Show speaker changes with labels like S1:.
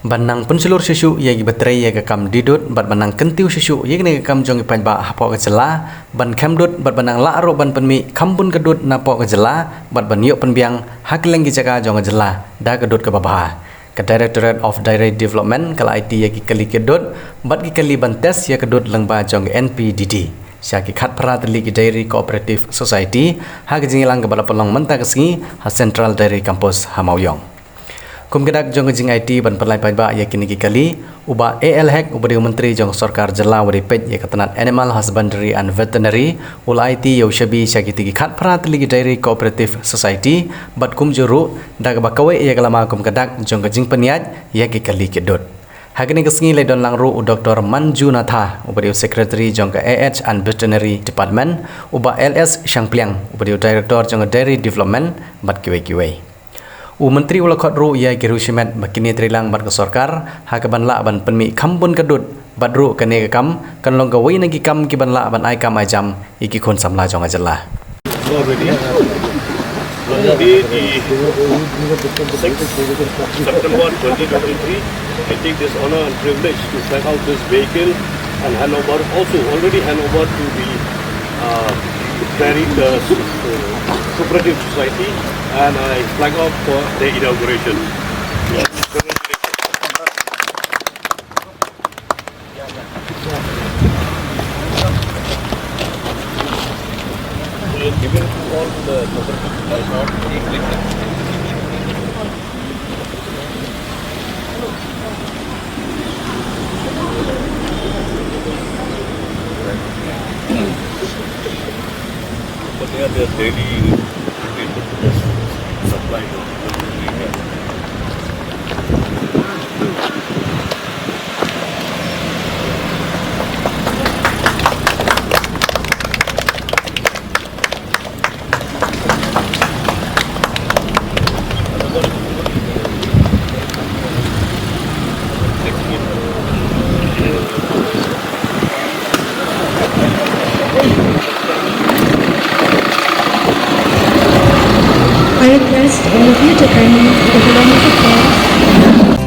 S1: Banang pensulur susu yagi baterai yaga kam didut bat banang kentiu susu yagi nega kam jongi panjba hapok kejela ban kamdut bat banang laro ban penmi kambun kedut napok kejela bat ban yuk penbiang hakleng jaga jong kejela da kedut ke babah ke Directorate of Dairy Development kala IT yagi kali kedut bat ki kali ban tes ya kedut lengba jong NPDD syaki khat parat ligi Dairy Cooperative Society ha kejingilang ke bala pelong mentah kesengi ha Central Dairy Campus Hamauyong. Kum kedak jong jing IT ban perlai paiba ya kini kali uba AL Hack ubadi menteri jong sarkar jela wari pej ya ketenat Animal Husbandry and Veterinary ul IT ya ushabi syaki tigi khat parat ligi Dairy Cooperative Society bat kum juru dak bakawe ya kalama kum kedak jong jing peniat ya kali kedut. Hagini kesengi le don langru Dr. Manjunatha ubadi Secretary jong AH and Veterinary Department uba LS Syangpliang ubadi Director jong Dairy Development bat kiwe-kiwe. Menteri ulakot ru ia Gerusimet bakini trilang bat ke sarkar hakaban la ban penmi kambun kedut badru kene kam kan long gawai nagi kam ki ban la ban ai kam ajam iki kon samla jong ajalla
S2: already the 6th September 2023 I take this honor and privilege to flag out this vehicle and hand over already hand over to the Cooperative Society and I flag off for the inauguration. Given to all the but they are their daily supply.
S3: I request all of you to kindly take a round of applause.